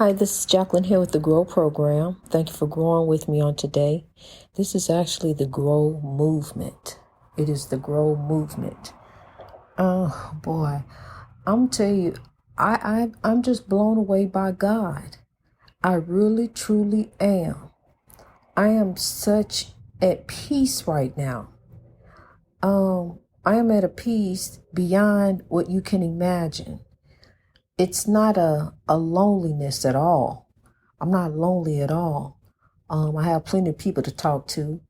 Hi, this is Jacqueline here with the Grow Program. Thank you for growing with me on today. This is actually the Grow Movement. It is the Grow Movement. Oh boy, I'm telling you, I'm just blown away by God. I really, truly am. I am such at peace right now. I am at a peace beyond what you can imagine. It's not a loneliness at all. I'm not lonely at all. I have plenty of people to talk to,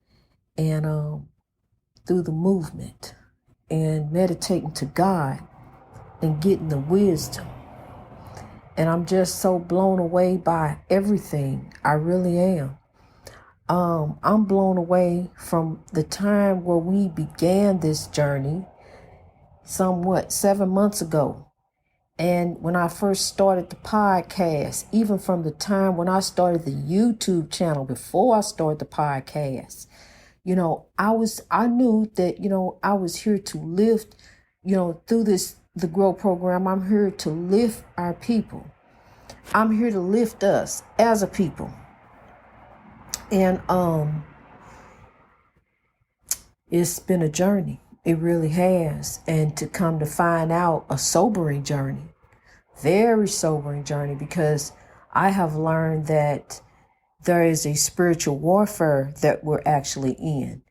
and through the movement and meditating to God and getting the wisdom. And I'm just so blown away by everything. I really am. I'm blown away from the time where we began this journey, somewhat 7 months ago. And when I first started the podcast, even from the time when I started the YouTube channel, before I started the podcast, I knew that, I was here to lift, through the Grow Program. I'm here to lift our people. I'm here to lift us as a people. And it's been a journey. It really has. And to come to find out, a sobering journey. Very sobering journey, because I have learned that there is a spiritual warfare that we're actually in,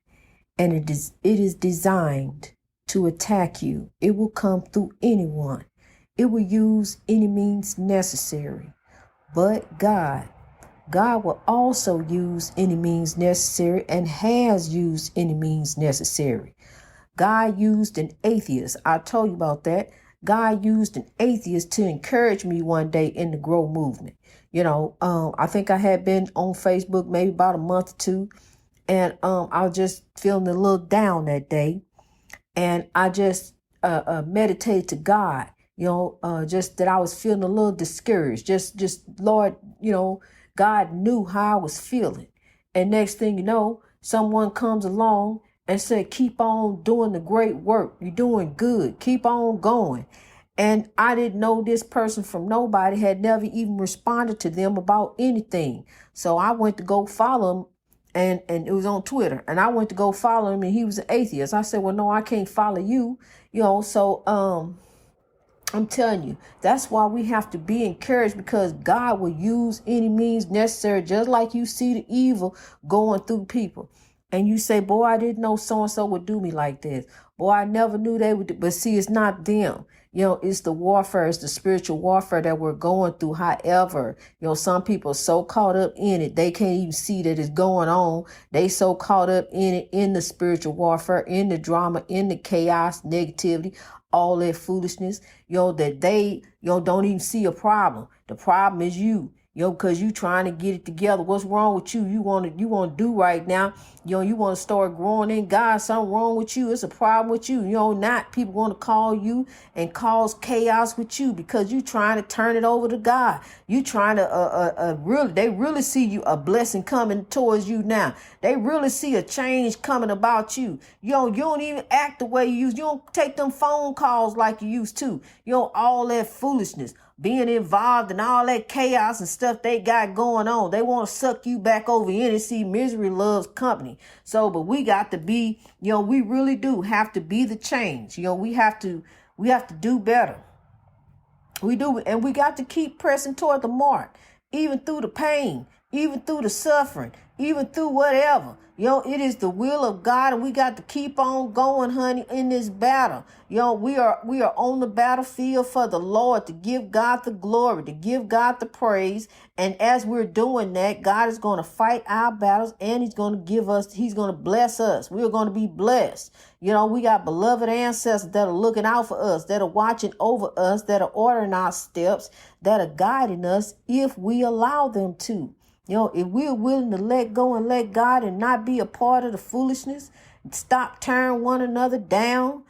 and it is designed to attack you. It will come through anyone. It will use any means necessary. But God will also use any means necessary, and has used any means necessary. God used an atheist. I told you about that. God used an atheist to encourage me one day in the Grow Movement. I think I had been on Facebook maybe about a month or two, and I was just feeling a little down that day, and I just meditated to God. Just that I was feeling a little discouraged. Just Lord, God knew how I was feeling, and next thing you know, someone comes along and said, keep on doing the great work. You're doing good. Keep on going. And I didn't know this person from nobody, had never even responded to them about anything. So I went to go follow him, and it was on Twitter. And I went to go follow him, and he was an atheist. I said, well, no, I can't follow you. So I'm telling you, that's why we have to be encouraged, because God will use any means necessary, just like you see the evil going through people. And you say, boy, I didn't know so-and-so would do me like this. Boy, I never knew they would. But see, it's not them. It's the warfare, it's the spiritual warfare that we're going through. However, some people are so caught up in it, they can't even see that it's going on. They so caught up in it, in the spiritual warfare, in the drama, in the chaos, negativity, all that foolishness, that they, don't even see a problem. The problem is you. Because you trying to get it together. What's wrong with you? You want to do right now. You want to start growing in God. Something wrong with you. It's a problem with you. Not people want to call you and cause chaos with you, because you trying to turn it over to God. You trying to they really see you a blessing coming towards you now. They really see a change coming about you. You don't even act the way you used. You don't take them phone calls like you used to. All that foolishness, being involved in all that chaos and stuff they got going on. They want to suck you back over in and see misery loves company. So, but we got to be, we really do have to be the change. We have to do better. We do. And we got to keep pressing toward the mark, even through the pain, even through the suffering, even through whatever. It is the will of God, and we got to keep on going, honey, in this battle. We are on the battlefield for the Lord, to give God the glory, to give God the praise. And as we're doing that, God is going to fight our battles, and he's going to bless us. We're going to be blessed. We got beloved ancestors that are looking out for us, that are watching over us, that are ordering our steps, that are guiding us if we allow them to. If we're willing to let go and let God and not be a part of the foolishness, stop tearing one another down,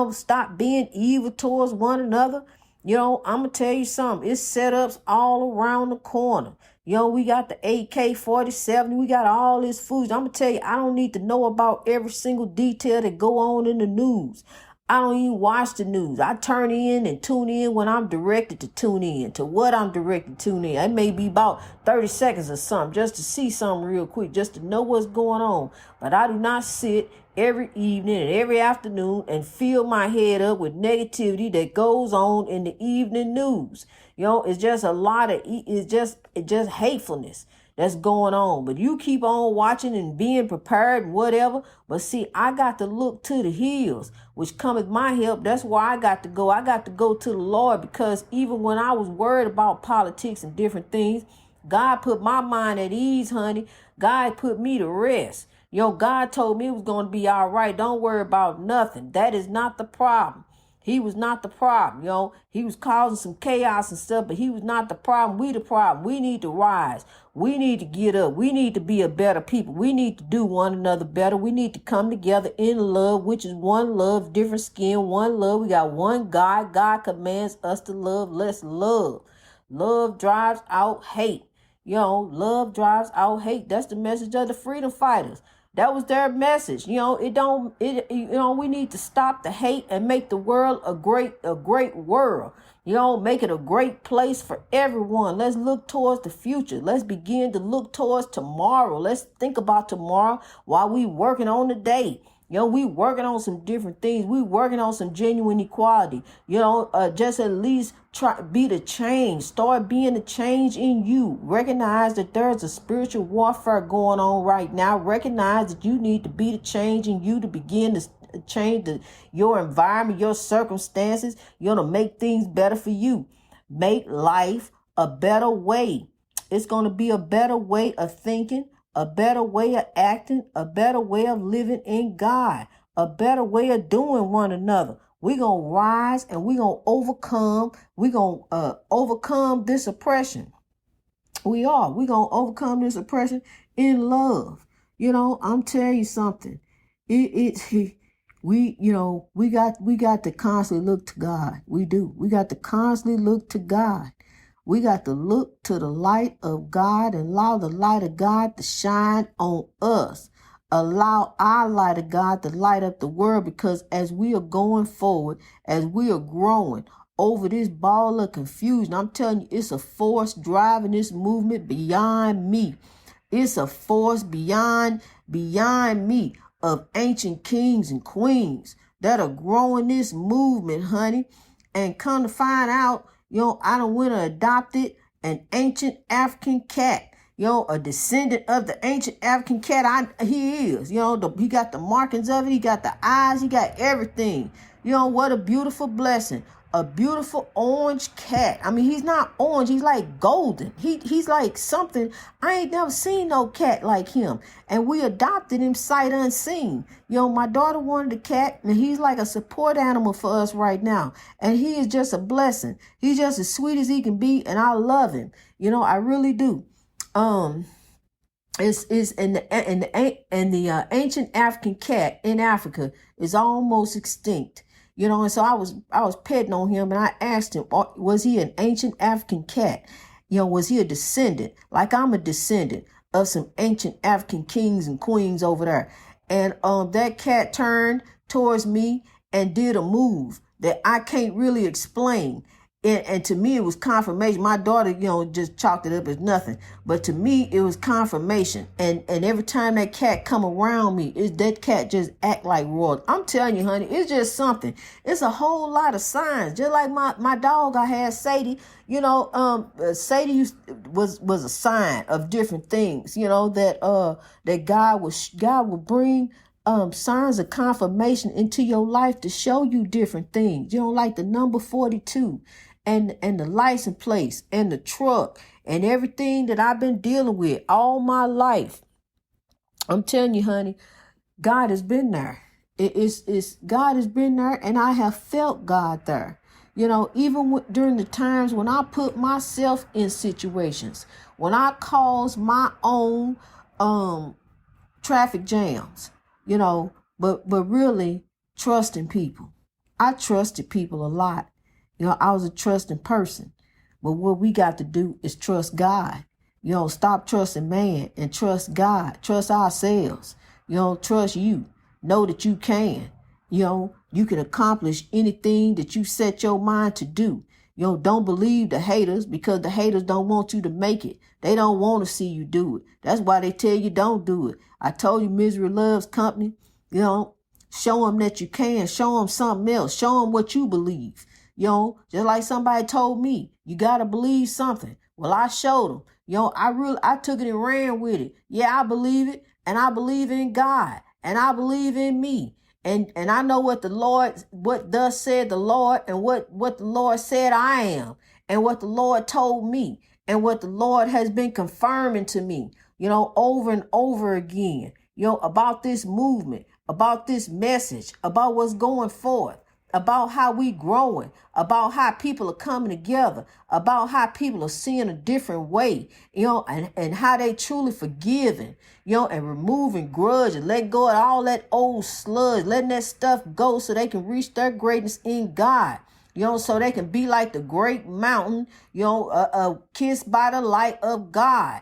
stop being evil towards one another. I'm going to tell you something. It's setups all around the corner. We got the AK-47. We got all this food. I'm going to tell you, I don't need to know about every single detail that go on in the news. I don't even watch the news. I turn in and tune in when I'm directed to tune in, to what I'm directed to tune in. It may be about 30 seconds or something, just to see something real quick, just to know what's going on. But I do not sit every evening and every afternoon and fill my head up with negativity that goes on in the evening news. It's just a lot of, it's just hatefulness that's going on. But you keep on watching and being prepared and whatever. But see, I got to look to the hills, which cometh my help. That's where I got to go. I got to go to the Lord, because even when I was worried about politics and different things, God put my mind at ease, honey. God put me to rest. God told me it was going to be all right. Don't worry about nothing. That is not the problem. He was not the problem, He was causing some chaos and stuff, but he was not the problem. We the problem. We need to rise. We need to get up. We need to be a better people. We need to do one another better. We need to come together in love, which is one love, different skin, one love. We got one God. God commands us to love. Let's love. Love drives out hate. Love drives out hate. That's the message of the freedom fighters. That was their message. We need to stop the hate and make the world a great world. Make it a great place for everyone. Let's look towards the future. Let's begin to look towards tomorrow. Let's think about tomorrow while we working on the day. We working on some different things. We working on some genuine equality. Just at least try be the change. Start being the change in you. Recognize that there's a spiritual warfare going on right now. Recognize that you need to be the change in you to begin to change your environment, your circumstances. To make things better for you. Make life a better way. It's going to be a better way of thinking, a better way of acting, a better way of living in God, a better way of doing one another. We're going to rise and we're going to overcome. We're going to overcome this oppression. We're going to overcome this oppression in love. I'm telling you something. We got to constantly look to God. We do. We got to constantly look to God. We got to look to the light of God and allow the light of God to shine on us. Allow our light of God to light up the world, because as we are going forward, as we are growing over this ball of confusion, I'm telling you, it's a force driving this movement beyond me. It's a force beyond me of ancient kings and queens that are growing this movement, honey. And come to find out, I done went and adopted an ancient African cat. A descendant of the ancient African cat. He is. He got the markings of it. He got the eyes. He got everything. What a beautiful blessing. A beautiful orange cat. I mean, he's not orange. He's like golden. He's like something. I ain't never seen no cat like him. And we adopted him sight unseen. My daughter wanted a cat, and he's like a support animal for us right now. And he is just a blessing. He's just as sweet as he can be, and I love him. I really do. It's the ancient African cat in Africa is almost extinct. And so I was petting on him, and I asked him, was he an ancient African cat? Was he a descendant? Like I'm a descendant of some ancient African kings and queens over there. And that cat turned towards me and did a move that I can't really explain. And to me, it was confirmation. My daughter, just chalked it up as nothing. But to me, it was confirmation. And every time that cat come around me, that cat just act like royalty. I'm telling you, honey, it's just something. It's a whole lot of signs. Just like my dog I had, Sadie. Sadie was a sign of different things. That God would bring signs of confirmation into your life to show you different things. Like the number 42 and the license plates and the truck and everything that I've been dealing with all my life. I'm telling you, honey, God has been there. God has been there, and I have felt God there. Even during the times when I put myself in situations, when I caused my own traffic jams. But really trusting people. I trusted people a lot. I was a trusting person. But what we got to do is trust God. Stop trusting man and trust God. Trust ourselves. Trust you. Know that you can. You can accomplish anything that you set your mind to do. Don't believe the haters, because the haters don't want you to make it. They don't want to see you do it. That's why they tell you don't do it. I told you misery loves company. Show them that you can. Show them something else. Show them what you believe. Just like somebody told me, you got to believe something. Well, I showed them. I took it and ran with it. Yeah, I believe it. And I believe in God. And I believe in me. And I know what thus said the Lord, and what the Lord said I am, and what the Lord told me, and what the Lord has been confirming to me, over and over again, about this movement, about this message, about what's going forth, about how we growing, about how people are coming together, about how people are seeing a different way, and how they truly forgiving, and removing grudge and let go of all that old sludge, letting that stuff go so they can reach their greatness in God. So they can be like the great mountain, kissed by the light of God,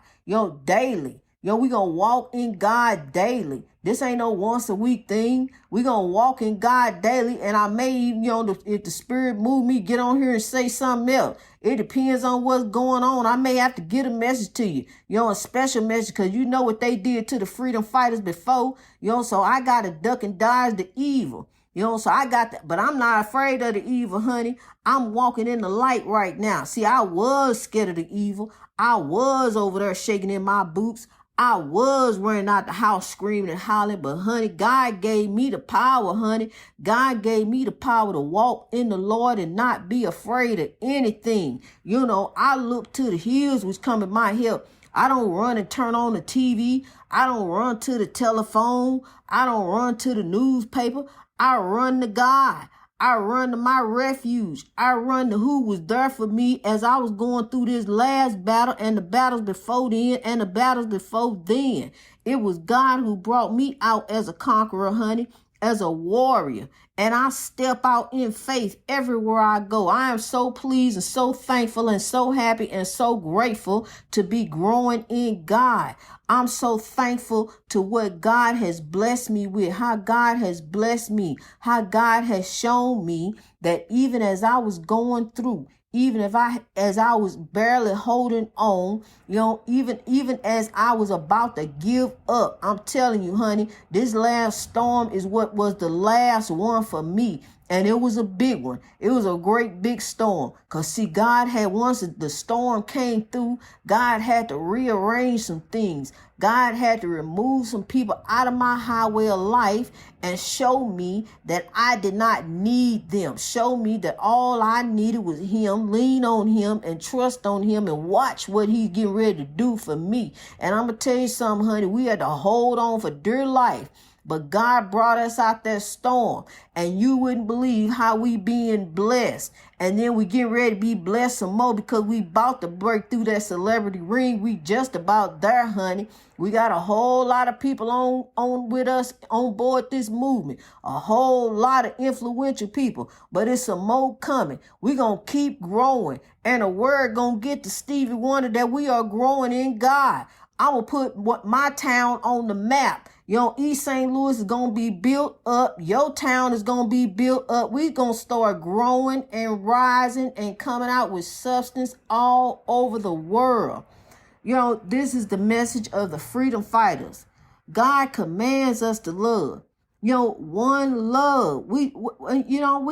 daily. We gonna walk in God daily. This ain't no once a week thing. We gonna walk in God daily. And I may even, if the Spirit move me, get on here and say something else. It depends on what's going on. I may have to get a message to you, a special message, because you know what they did to the freedom fighters before, so I got to duck and dodge the evil. So I got that, but I'm not afraid of the evil, honey. I'm walking in the light right now. See, I was scared of the evil. I was over there shaking in my boots. I was running out the house screaming and hollering, but honey, God gave me the power, honey. God gave me the power to walk in the Lord and not be afraid of anything. I look to the hills which come in my help. I don't run and turn on the TV. I don't run to the telephone. I don't run to the newspaper. I run to God. I run to my refuge. I run to who was there for me as I was going through this last battle and the battles before then and the battles before then. It was God who brought me out as a conqueror, honey, as a warrior. And I step out in faith everywhere I go. I am so pleased and so thankful and so happy and so grateful to be growing in God. I'm so thankful to what God has blessed me with, how God has blessed me, how God has shown me that even as I was going through, even as I was barely holding on, even as I was about to give up, I'm telling you, honey, this last storm is what was the last one for me. And it was a big one. It was a great big storm. Because see, God had, once the storm came through, God had to rearrange some things. God had to remove some people out of my highway of life and show me that I did not need them. Show me that all I needed was him, lean on him and trust on him and watch what he's getting ready to do for me. And I'm going to tell you something, honey, we had to hold on for dear life. But God brought us out that storm, and you wouldn't believe how we being blessed. And then we getting ready to be blessed some more because we about to break through that celebrity ring. We just about there, honey. We got a whole lot of people on with us on board this movement. A whole lot of influential people, but it's some more coming. We gonna keep growing, and the word gonna get to Stevie Wonder that we are growing in God. I'm gonna put my town on the map. East St. Louis is going to be built up. Your town is going to be built up. We're going to start growing and rising and coming out with substance all over the world. This is the message of the freedom fighters. God commands us to love. One love. We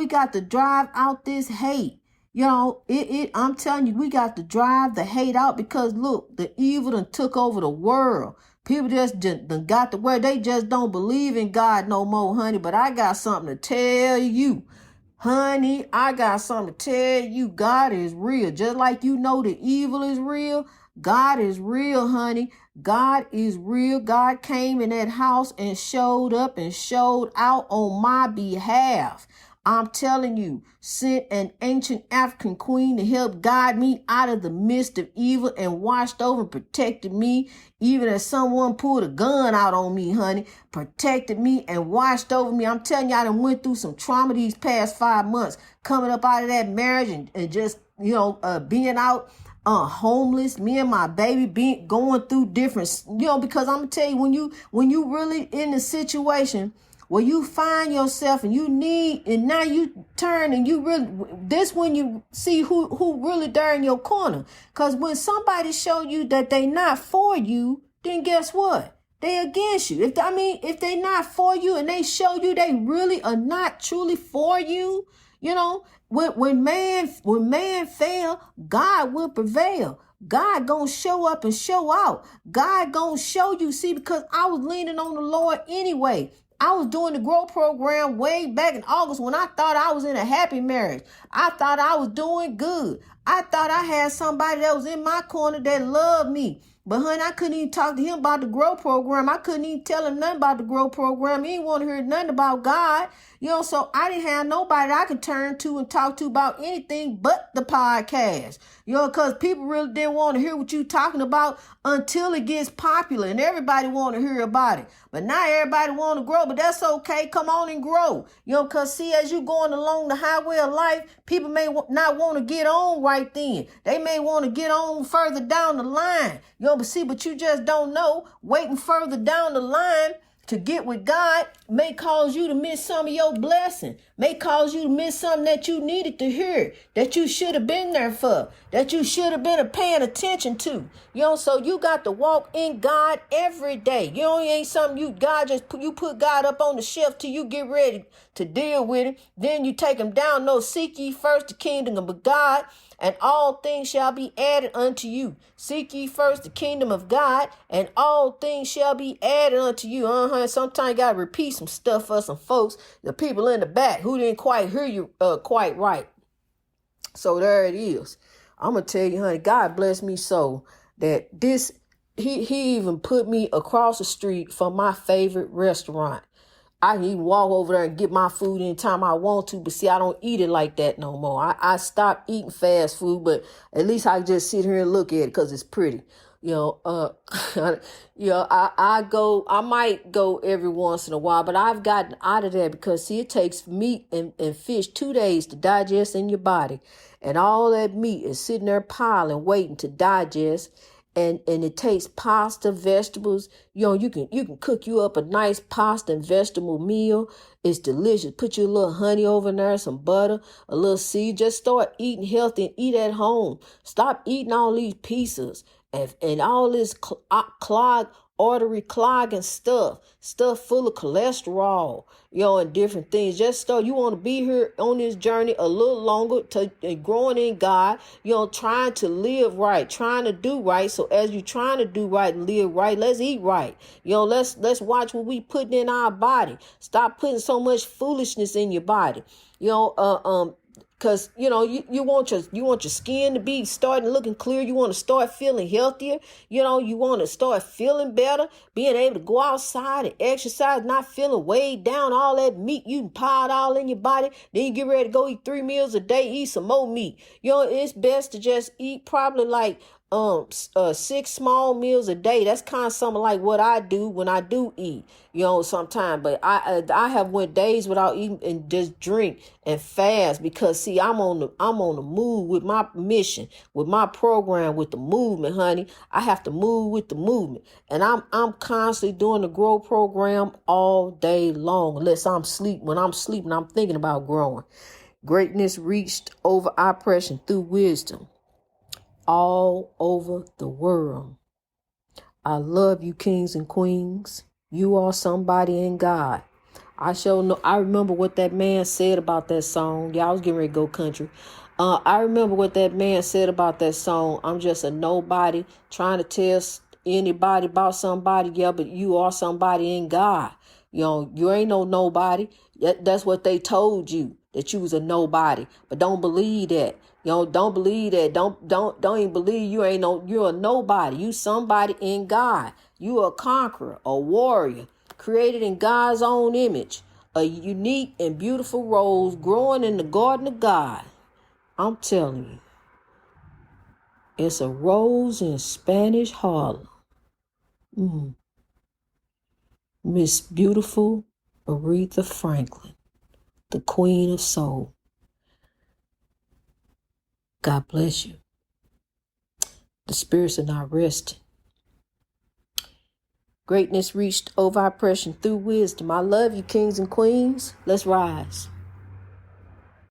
got to drive out this hate. I'm telling you, we got to drive the hate out because look, the evil done took over the world. People just got to where they just don't believe in God no more, honey. But I got something to tell you, honey. I got something to tell you. God is real. Just like the evil is real, God is real, honey. God is real. God came in that house and showed up and showed out on my behalf. I'm telling you, sent an ancient African queen to help guide me out of the midst of evil and watched over and protected me, even as someone pulled a gun out on me, honey, protected me and watched over me. I'm telling you, I done went through some trauma these past 5 months, coming up out of that marriage and just, being out homeless, me and my baby going through different, because I'm gonna tell you, when you really in the situation where you find yourself and now you turn and you really, this when you see who really there in your corner. Because when somebody show you that they not for you, then guess what? They against you. If they not for you and they show you they really are not truly for you, when man fail, God will prevail. God gonna show up and show out. God gonna show you. See, because I was leaning on the Lord anyway. I was doing the Grow program way back in August when I thought I was in a happy marriage. I thought I was doing good. I thought I had somebody that was in my corner that loved me. But honey, I couldn't even talk to him about the Grow program. I couldn't even tell him nothing about the Grow program. He didn't want to hear nothing about God. So I didn't have nobody I could turn to and talk to about anything but the podcast. Because people really didn't want to hear what you talking about until it gets popular and everybody want to hear about it. But now everybody want to grow, but that's okay. Come on and grow. Because see, as you going along the highway of life, people may not want to get on right then. They may want to get on further down the line. But you just don't know. Waiting further down the line to get with God may cause you to miss some of your blessing, may cause you to miss something that you needed to hear, that you should have been there for, that you should have been paying attention to. So you got to walk in God every day. It ain't something you put God up on the shelf till you get ready to deal with it. Then you take him down. No, seek ye first the kingdom of God, and all things shall be added unto you. Seek ye first the kingdom of God, and all things shall be added unto you. Sometimes you got to repeat some stuff for some folks, the people in the back who didn't quite hear you quite right. So there it is. I'm going to tell you, honey, God bless me so that he even put me across the street from my favorite restaurant. I can even walk over there and get my food anytime I want to, but see, I don't eat it like that no more. I stopped eating fast food, but at least I just sit here and look at it because it's pretty. I might go every once in a while, but I've gotten out of that because see, it takes meat and fish 2 days to digest in your body. And all that meat is sitting there piling, waiting to digest. And it takes pasta, vegetables. You can cook you up a nice pasta and vegetable meal. It's delicious. Put your little honey over there, some butter, a little seed. Just start eating healthy and eat at home. Stop eating all these pizzas and all this artery clogging stuff full of cholesterol, and different things. You want to be here on this journey a little longer to growing in God, trying to live right, trying to do right. So as you're trying to do right and live right, let's eat right. Let's watch what we putting in our body. Stop putting so much foolishness in your body. Because, you want your skin to be starting looking clear. You want to start feeling healthier. You want to start feeling better, being able to go outside and exercise, not feeling weighed down, all that meat you piled all in your body. Then you get ready to go eat 3 meals a day, eat some more meat. It's best to just eat probably like 6 small meals a day. That's kind of something like what I do when I do eat, sometimes. But I have went days without eating and just drink and fast because see, I'm on the move with my mission, with my program, with the movement, honey. I have to move with the movement, and I'm constantly doing the Grow program all day long. Unless I'm sleep. When I'm sleeping, I'm thinking about growing. Greatness reached over oppression through wisdom. All over the world. I love you, kings and queens. You are somebody in God. I remember what that man said about that song. Yeah, I was getting ready to go country. I remember what that man said about that song. I'm just a nobody trying to tell anybody about somebody. Yeah, but you are somebody in God. You ain't no nobody. That's what they told you, that you was a nobody. But don't believe that. Don't believe that. Don't even believe you're a nobody. You somebody in God. You are a conqueror, a warrior, created in God's own image, a unique and beautiful rose growing in the garden of God. I'm telling you, it's a rose in Spanish Harlem. Miss Beautiful Aretha Franklin, the Queen of Soul. God bless you. The spirits are not resting. Greatness reached over oppression through wisdom. I love you, kings and queens. Let's rise.